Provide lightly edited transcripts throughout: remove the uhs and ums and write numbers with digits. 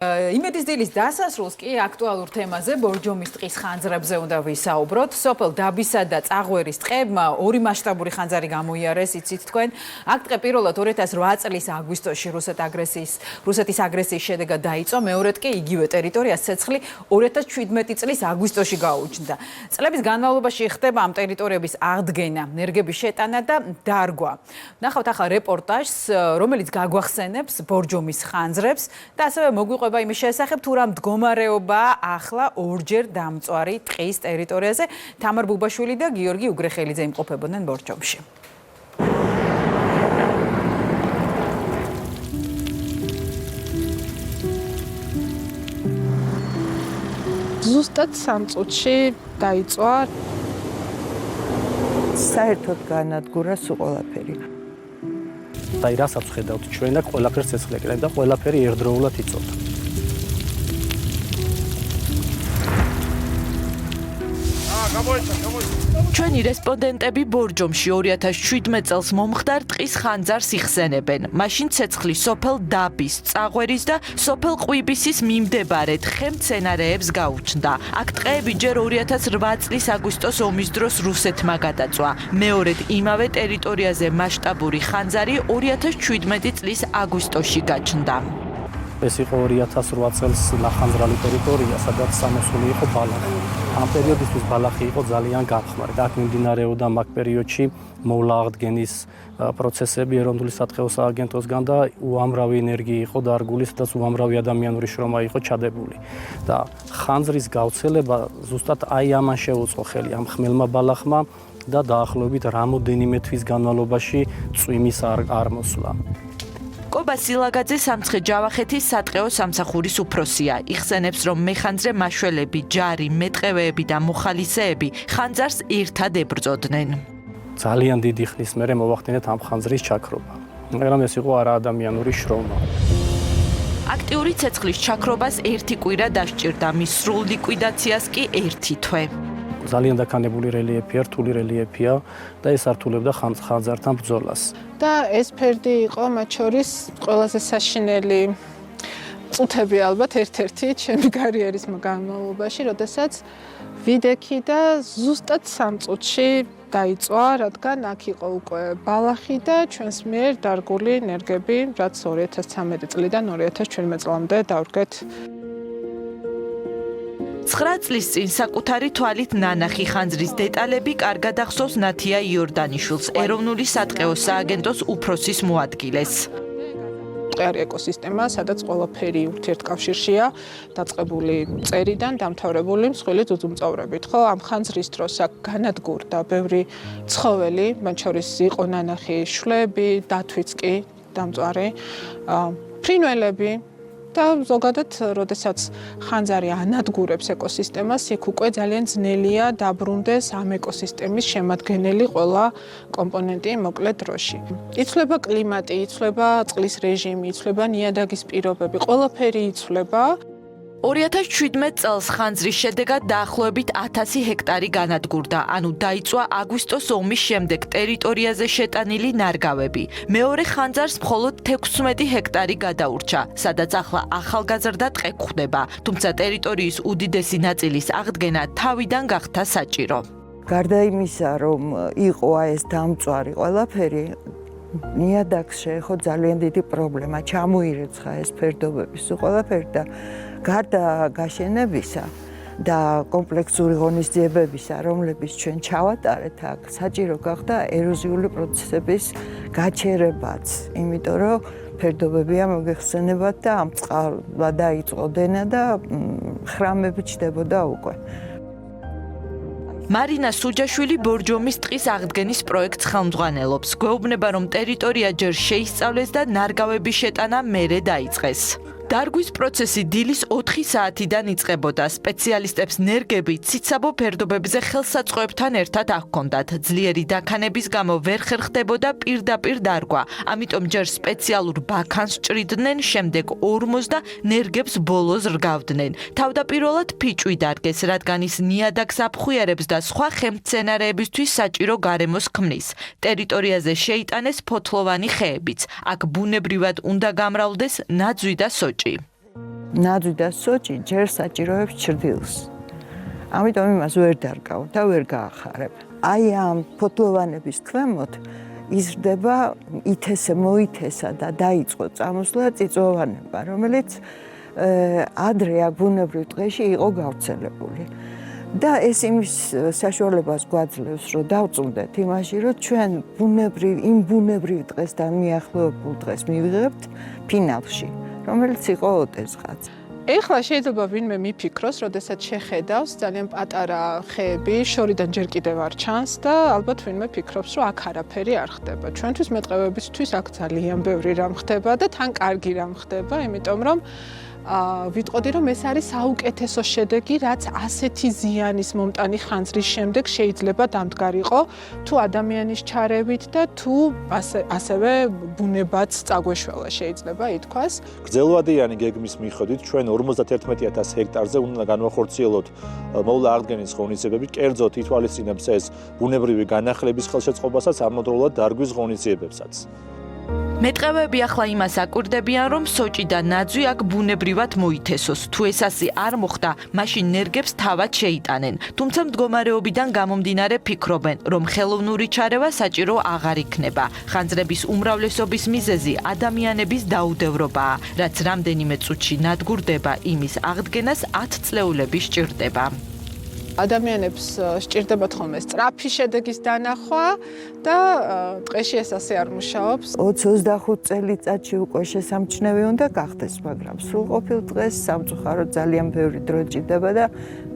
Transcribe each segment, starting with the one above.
იმედის დილის დასასრულს კი აქტუალურ თემაზე ბორჯომის ტყის ხანძრებზე უნდა ვისაუბროთ. სოფელ დაბისა და წაღვერის ტყებმა ორი მასშტაბური ხანძარი გამოიარეს, იცით თქვენ. აქ ტყე პირველად 2008 წლის აგვისტოში რუსეთის აგრესიის შედეგად დაიწყო, მეორედ კი იგივე ტერიტორიას ცეცხლი 2017 წლის აგვისტოში გაუჩნდა. წლების განმავლობაში ხდება ამ ტერიტორიების აღდგენა, ნერგების შეტანა და დარგვა. ნახავთ ახლა რეპორტაჟს, რომელიც გაგვახსენებს ბორჯომის ხანძრებს და ასევე მოგვიყვება იმის შესახებ, თუ რა მდგომარეობაა ახლა ორჯერ დამწვარი ტყის ტერიტორიაზე. თამარ ბუბაშვილი და გიორგი უგრეხელიძე იმყოფებოდნენ ბორჯომში. ზუსტად 3 წუთში დაიწყო. საერთოდ განადგურა სულ ყველაფერი. და რასაც ხედავთ ჩვენ აქ ყველაფერს ცეცხლი ეკრება და ყველაფერი ერთდროულად იწოვდა. ჩვენი რესპონდენტები ბორჯომში 2017 წელს მომხდარ ტყის ხანძარს იხსენებენ. მაშინ ცეცხლი სოფელ დაბის, წაღვერის და სოფელ ყვიბისის მიმდებარედ ხემცენარეებს გაუჩნდა. აქ ტყეები ჯერ 2008 წლის აგვისტოს ომის დროს რუსეთმა გადაწვა. მეორედ იმავე ტერიტორიაზე მასშტაბური ხანძარი 2017 წლის აგვისტოში გაჩნდა. ეს იყო 2008 წელს ნახანძრალი ტერიტორია, სადაც სამოსული იყო ბალახი. ამ პერიოდისთვის ბალახი იყო ძალიან გამხმარი და აქ მიმდინარეობდა მაგ პერიოდში მოვლა აღდგენის პროცესები ეროვნული სათხეო სააგენტოსგან და უამრავი ენერგია იყო დარგული, სადაც უამრავი ადამიანური შრომა იყო ჩადებული. და ხანძრის გავრცელება ზუსტად აი ამან შეუწყო ხელი ამ ხმელმა ბალახმა და დაახლოებით რამოდენიმე თვის განმავლობაში წვიმის არ მოსვლა. კობა სილაგაძე სამცხე-ჯავახეთის სატყეო სამსახურის უფროსია. იხსენებს, რომ მეხანძრე მაშველები, ჯარი, მეტყევეები და მოხალისეები ხანძარს ერთად ებრძოდნენ. ძალიან დიდი ხნის მერე მოვახდინეთ ამ ხანძრის ჩაქრობა. მაგრამ ეს იყო არაადამიანური შრომა. აქტიური ცეცხლის ჩაქრობას ერთი კვირა დასჭირდა, მის სრულ ლიკვიდაციას კი ერთი თვე. ძალიან დაქანებული რელიეფია, რთული რელიეფია და ეს ართულებდა ხანძართან ბრძოლას. და ეს ფერდი იყო მათ შორის ყველაზე საშინელი წუთები ალბათ ერთ-ერთი ჩემი კარიერის განმავლობაში, როდესაც ვიდექი და ზუსტად 3 წუთში დაიწყო, რადგან აქ იყო უკვე ბალახი და ჩვენს მიერ დარგული ნერგები, რაც 2013 წლიდან 2017 წლამდე დავდგეთ. 9 წლის წინ საკუთარი თვალით ნანახი ხანძრის დეტალები კარგად ახსოვს ნათია იორდანიშვილს, ეროვნული სატყეო სააგენტოს უფროსის მოადგილეს. მყარი ეკოსისტემა, სადაც ყველაფერი ურთიერთკავშირშია, დაწყებული წერიდან დამთავრებული მსხვილი ძუძუმწოვრებით, ხო? ამ ხანძრის დროს აქ განადგურდა ბევრი ცხოველი, მათ შორის იყო ნანახი შვლები, დათვიც კი დამწვარი, ფრინველები. და ზოგადად, როდესაც ხანძარი ანადგურებს ეკოსისტემას, იქ უკვე ძალიან ძნელია დაბრუნდეს ამ ეკოსისტემის შემადგენელი ყველა კომპონენტი მოკლე დროში. იცვლება კლიმატი, იცვლება წყლის რეჟიმი, იცვლება ნიადაგის პირობები, ყველაფერი იცვლება. 2017 წელს ხანძრის შედეგად დაახლოებით 1000 ჰექტარი განადგურდა, ანუ დაიწვა აგვისტოს ომის შემდეგ ტერიტორიაზე შეტანილი ნარგავები. მეორე ხანძარს მხოლოდ 16 ჰექტარი გადაურჩა, სადაც ახლა ახალგაზრდა ტყე გვხვდება, თუმცა ტერიტორიის უდიდესი ნაწილის აღდგენა თავიდან გახდა საჭირო. გარდა იმისა, რომ იყო ეს დამწვარი ყველაფერი, ნიადაგს შეეხო ძალიან დიდი პრობლემა, ჩამოირეცხა ეს ფერდობები სულ ყველაფერი და გარდა გაშენებისა და კომპლექსური ღონისძიებებისა, რომლებიც ჩვენ ჩავატარეთ აქ, საჭირო გახდა ეროზიული პროცესების გაჩერებაც, იმიტომ რომ ფერდობებია მოგეხსენებათ და ამ წყალმა დაიწყო დენა და ხრამები ჩდებოდა უკვე. მარინა სუჯაშვილი ბორჯომის ტყის აღდგენის პროექტს ხელმძღვანელობს. გვეუბნება, რომ ტერიტორია ჯერ შეისწავლეს და ნარგავების შეტანა მერე დაიწყეს. დარგვის პროცესი დილის 4 საათიდან იწყებოდა. სპეციალისტებს ნერგები ციცაბო ფერდობებზე ხელსაწყოებთან ერთად აჰქონდათ. ძლიერი დაქანების გამო ვერ ხერხდებოდა პირდაპირ დარგვა. ამიტომ ჯერ სპეციალურ ბაქანს ჭრიდნენ, შემდეგ ორმოს და ნერგებს ბოლოს რგავდნენ. თავდაპირველად ფიჭვი დარგეს, რადგან ის ნიადაგს აფხვიარებს და სხვა ხემცენარეებისთვის საჭირო გარემოს ქმნის. ტერიტორიაზე შეიტანეს ფოთლოვანი ხეებიც. აქ ბუნებრივად უნდა გამრავლდეს ნაძვი და სოჭი. ნაძვი და სოჭი ჯერ საჭიროებს ჩრდილს. ამიტომ იმას ვერ დარგავ და ვერ გაახარებ. აი ამ ფოთლოვანების ქვემოთ იზრდება ითესე მოითესა და დაიწყო წამოსვლა წიწვოვანება, რომელიც ადრე აქ ბუნებრივ ტყეში იყო გავრცელებული. და ეს იმის საშუალებას გვაძლევს, რომ დავწუნდეთ იმაში, რომ ჩვენ იმ ბუნებრივ დღესთან მიახლოებულ დღეს მივიღებთ ფინალში, რომელიც იყო ოტესღაც. ეხლა შეიძლება ვინმე მიფიქროს, როდესაც შეხედავს ძალიან პატარა ხეები, შორიდან ჯერ კიდევ არ ჩანს და ალბათ ვინმე ფიქრობს, რომ აქ არაფერი არ ხდება. ჩვენთვის მეტყევებისთვის აქ ძალიან ბევრი რამ ხდება და თან კარგი რამ ხდება, იმიტომ რომ ვიტყოდი რომ ეს არის საუკეთესო შედეგი, რაც ასეთი ზიანის მომტანი ხანძრის შემდეგ შეიძლება დამდგარიყო თუ ადამიანის ჩარევით და თუ ასევე ბუნებაც წაგვეშველა შეიძლება ითქვას. გრძელვადიანი გეგმის მიხედვით ჩვენ 51,000 ჰექტარზე უნდა განვახორციელოთ მოვლა აღდგენის ღონისძიებები, კერძოდ ითვალისწინებს ეს ბუნებრივი განახლების ხელშეწყობასაც, ამავდროულად დარგვის ღონისძიებებსაც. მეტყევები ახლა იმას აკვირდებიან, რომ სოჭი და ნაძვი აქ ბუნებრივად მოითესოს. თუ ეს ასე არ მოხდა, მაშინ ნერგებს თავად შეიტანენ. თუმცა მდგომარეობიდან გამომდინარე ფიქრობენ, რომ ხელოვნური ჩარევა საჭირო აღარ იქნება. ხანძრების უმრავლესობის მიზეზი ადამიანების დაუდევრობაა, რაც რამდენიმე წუთში ნადგურდება, იმის აღდგენას 10 წლეულები სჭირდება. ადამიანებს სჭირდებათ ხოლმე სწრაფი შედეგის დანახვა და ტყეში ეს ასე არ მუშაობს. 20-25 წელიწადში უკვე შესამჩნევი უნდა გახდეს, მაგრამ სრულყოფილ დღეს სამწუხაროდ ძალიან ბევრი დრო ჭირდება და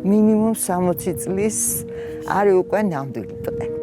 მინიმუმ 60 წლის არის უკვე ნამდვილი ტყე.